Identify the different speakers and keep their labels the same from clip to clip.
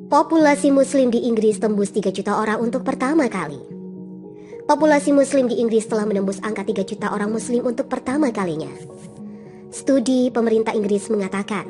Speaker 1: Populasi Muslim di Inggris tembus 3 juta orang untuk pertama kali. Populasi Muslim di Inggris telah menembus angka 3 juta orang Muslim untuk pertama kalinya. Studi pemerintah Inggris mengatakan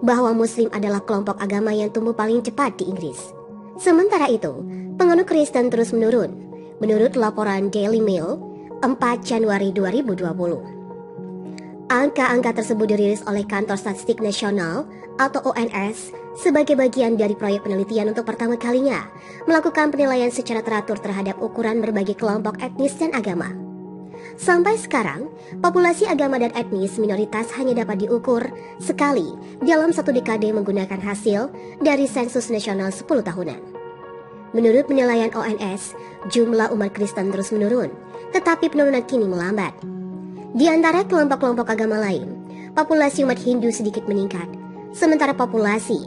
Speaker 1: bahwa Muslim adalah kelompok agama yang tumbuh paling cepat di Inggris. Sementara itu, penganut Kristen terus menurun, menurut laporan Daily Mail 4 Januari 2020. Angka-angka tersebut dirilis oleh Kantor Statistik Nasional atau ONS sebagai bagian dari proyek penelitian untuk pertama kalinya melakukan penilaian secara teratur terhadap ukuran berbagai kelompok etnis dan agama. Sampai sekarang, populasi agama dan etnis minoritas hanya dapat diukur sekali dalam satu dekade menggunakan hasil dari sensus nasional 10 tahunan. Menurut penilaian ONS, jumlah umat Kristen terus menurun, tetapi penurunan kini melambat. Di antara kelompok-kelompok agama lain, populasi umat Hindu sedikit meningkat, sementara populasi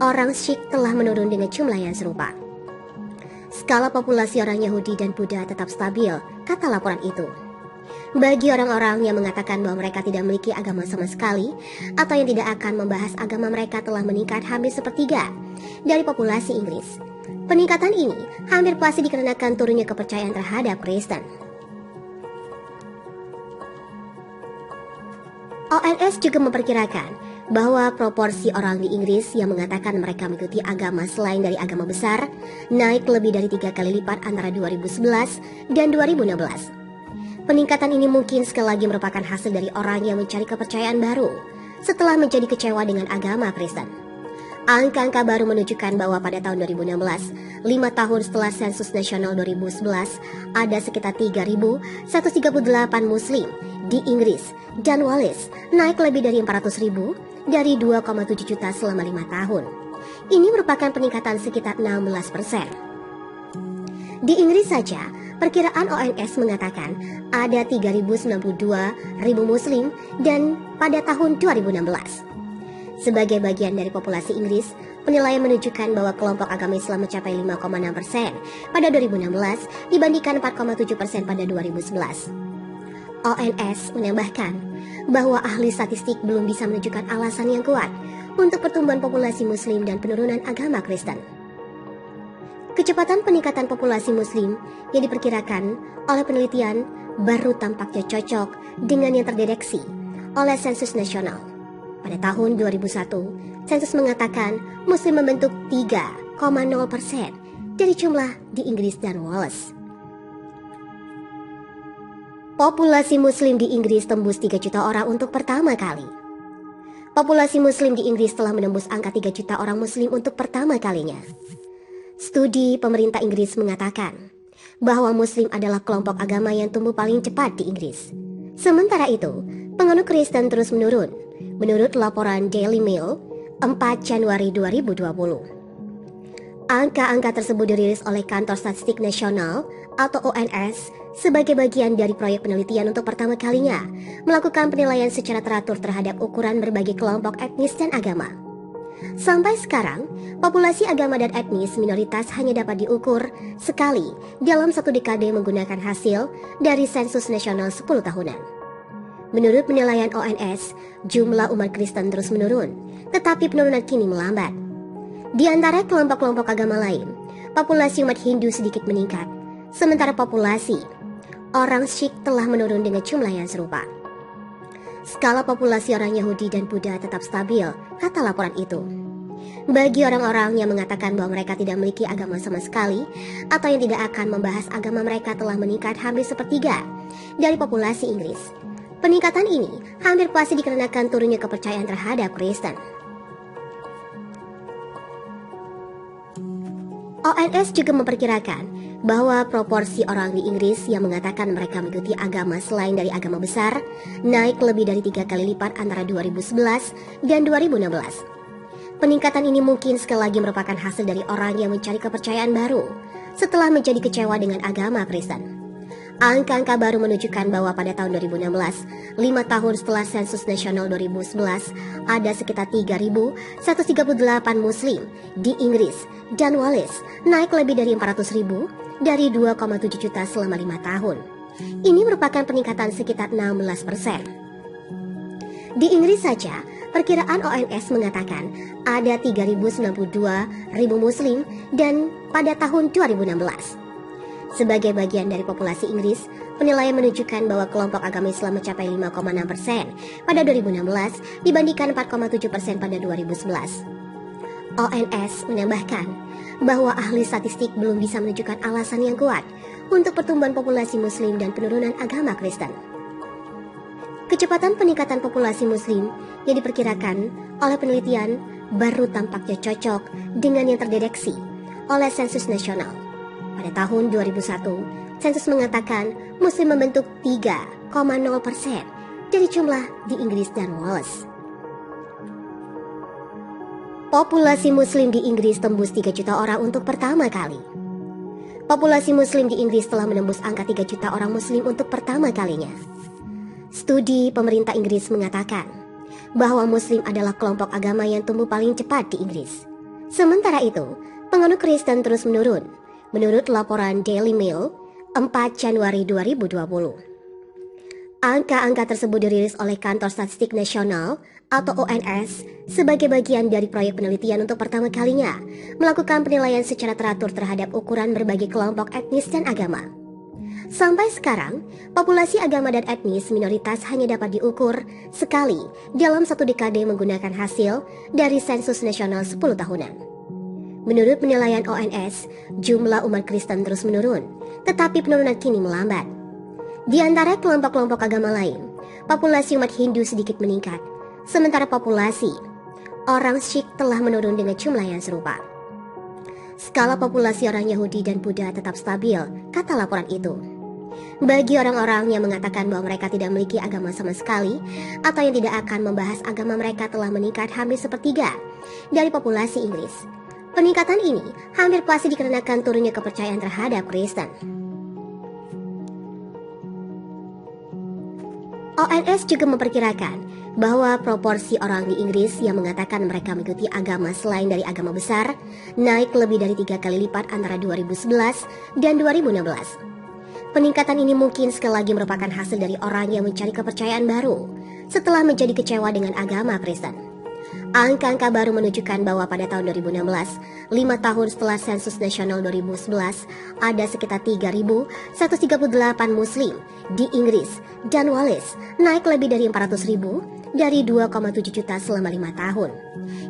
Speaker 1: orang Sikh telah menurun dengan jumlah yang serupa. Skala populasi orang Yahudi dan Buddha tetap stabil, kata laporan itu. Bagi orang-orang yang mengatakan bahwa mereka tidak memiliki agama sama sekali, atau yang tidak akan membahas agama mereka telah meningkat hampir sepertiga dari populasi Inggris. Peningkatan ini hampir pasti dikarenakan turunnya kepercayaan terhadap Kristen. ONS juga memperkirakan bahwa proporsi orang di Inggris yang mengatakan mereka mengikuti agama selain dari agama besar naik lebih dari 3 kali lipat antara 2011 dan 2016. Peningkatan ini mungkin sekali lagi merupakan hasil dari orang yang mencari kepercayaan baru setelah menjadi kecewa dengan agama Kristen. Angka-angka baru menunjukkan bahwa pada tahun 2016, 5 tahun setelah sensus nasional 2011, ada sekitar 3.138 Muslim di Inggris dan Wales, naik lebih dari 400.000 dari 2,7 juta selama 5 tahun. Ini merupakan peningkatan sekitar 16%. Di Inggris saja, perkiraan ONS mengatakan ada 3.092.000 Muslim dan pada tahun 2016. Sebagai bagian dari populasi Inggris, penilaian menunjukkan bahwa kelompok agama Islam mencapai 5,6% pada 2016 dibandingkan 4,7% pada 2011. ONS menambahkan bahwa ahli statistik belum bisa menunjukkan alasan yang kuat untuk pertumbuhan populasi Muslim dan penurunan agama Kristen. Kecepatan peningkatan populasi Muslim yang diperkirakan oleh penelitian baru tampaknya cocok dengan yang terdeteksi oleh sensus nasional. Pada tahun 2001, sensus mengatakan Muslim membentuk 3,0% dari jumlah di Inggris dan Wales. Populasi Muslim di Inggris tembus 3 juta orang untuk pertama kali. Populasi Muslim di Inggris telah menembus angka 3 juta orang Muslim untuk pertama kalinya. Studi pemerintah Inggris mengatakan bahwa Muslim adalah kelompok agama yang tumbuh paling cepat di Inggris. Sementara itu, penganut Kristen terus menurun, menurut laporan Daily Mail 4 Januari 2020. Angka-angka tersebut dirilis oleh Kantor Statistik Nasional atau ONS sebagai bagian dari proyek penelitian untuk pertama kalinya melakukan penilaian secara teratur terhadap ukuran berbagai kelompok etnis dan agama. Sampai sekarang, populasi agama dan etnis minoritas hanya dapat diukur sekali dalam satu dekade menggunakan hasil dari sensus nasional 10 tahunan. Menurut penilaian ONS, jumlah umat Kristen terus menurun, tetapi penurunan kini melambat. Di antara kelompok-kelompok agama lain, populasi umat Hindu sedikit meningkat, sementara populasi orang Sikh telah menurun dengan jumlah yang serupa. Skala populasi orang Yahudi dan Buddha tetap stabil, kata laporan itu. Bagi orang-orang yang mengatakan bahwa mereka tidak memiliki agama sama sekali, atau yang tidak akan membahas agama mereka telah meningkat hampir sepertiga dari populasi Inggris. Peningkatan ini hampir pasti dikarenakan turunnya kepercayaan terhadap Kristen. ONS juga memperkirakan bahwa proporsi orang di Inggris yang mengatakan mereka mengikuti agama selain dari agama besar naik lebih dari 3 kali lipat antara 2011 dan 2016. Peningkatan ini mungkin sekali lagi merupakan hasil dari orang yang mencari kepercayaan baru setelah menjadi kecewa dengan agama Kristen. Angka-angka baru menunjukkan bahwa pada tahun 2016, 5 tahun setelah sensus nasional 2011, ada sekitar 3.138 Muslim di Inggris dan Wales, naik lebih dari 400.000 dari 2,7 juta selama 5 tahun. Ini merupakan peningkatan sekitar 16%. Di Inggris saja, perkiraan ONS mengatakan ada 3.092.000 Muslim dan pada tahun 2016. Sebagai bagian dari populasi Inggris, penilaian menunjukkan bahwa kelompok agama Islam mencapai 5,6% pada 2016 dibandingkan 4,7% pada 2011. ONS menambahkan bahwa ahli statistik belum bisa menunjukkan alasan yang kuat untuk pertumbuhan populasi Muslim dan penurunan agama Kristen. Kecepatan peningkatan populasi Muslim yang diperkirakan oleh penelitian baru tampaknya cocok dengan yang terdeteksi oleh sensus nasional. Pada tahun 2001, sensus mengatakan Muslim membentuk 3,0% dari jumlah di Inggris dan Wales. Populasi Muslim di Inggris tembus 3 juta orang untuk pertama kali. Populasi Muslim di Inggris telah menembus angka 3 juta orang Muslim untuk pertama kalinya. Studi pemerintah Inggris mengatakan bahwa Muslim adalah kelompok agama yang tumbuh paling cepat di Inggris. Sementara itu, penganut Kristen terus menurun, menurut laporan Daily Mail 4 Januari 2020. Angka-angka tersebut dirilis oleh Kantor Statistik Nasional atau ONS sebagai bagian dari proyek penelitian untuk pertama kalinya melakukan penilaian secara teratur terhadap ukuran berbagai kelompok etnis dan agama. Sampai sekarang, populasi agama dan etnis minoritas hanya dapat diukur sekali dalam satu dekade menggunakan hasil dari sensus nasional 10 tahunan. Menurut penilaian ONS, jumlah umat Kristen terus menurun, tetapi penurunan kini melambat. Di antara kelompok-kelompok agama lain, populasi umat Hindu sedikit meningkat, sementara populasi orang Sikh telah menurun dengan jumlah yang serupa. Skala populasi orang Yahudi dan Buddha tetap stabil, kata laporan itu. Bagi orang-orang yang mengatakan bahwa mereka tidak memiliki agama sama sekali atau yang tidak akan membahas agama mereka telah meningkat hampir sepertiga dari populasi Inggris. Peningkatan ini hampir pasti dikarenakan turunnya kepercayaan terhadap Kristen. ONS juga memperkirakan bahwa proporsi orang di Inggris yang mengatakan mereka mengikuti agama selain dari agama besar naik lebih dari 3 kali lipat antara 2011 dan 2016. Peningkatan ini mungkin sekali lagi merupakan hasil dari orang yang mencari kepercayaan baru setelah menjadi kecewa dengan agama Kristen. Angka-angka baru menunjukkan bahwa pada tahun 2016, 5 tahun setelah sensus nasional 2011, ada sekitar 3.138 Muslim di Inggris dan Wales, naik lebih dari 400.000 dari 2,7 juta selama 5 tahun.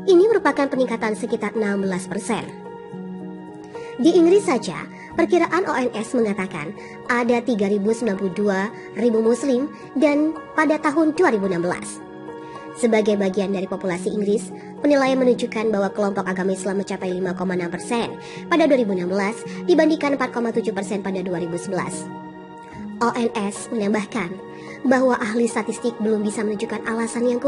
Speaker 1: Ini merupakan peningkatan sekitar 16%. Di Inggris saja, perkiraan ONS mengatakan ada 3.092.000 Muslim dan pada tahun 2016. Sebagai bagian dari populasi Inggris, penilaian menunjukkan bahwa kelompok agama Islam mencapai 5,6% pada 2016 dibandingkan 4,7% pada 2011. ONS menambahkan bahwa ahli statistik belum bisa menunjukkan alasan yang kuat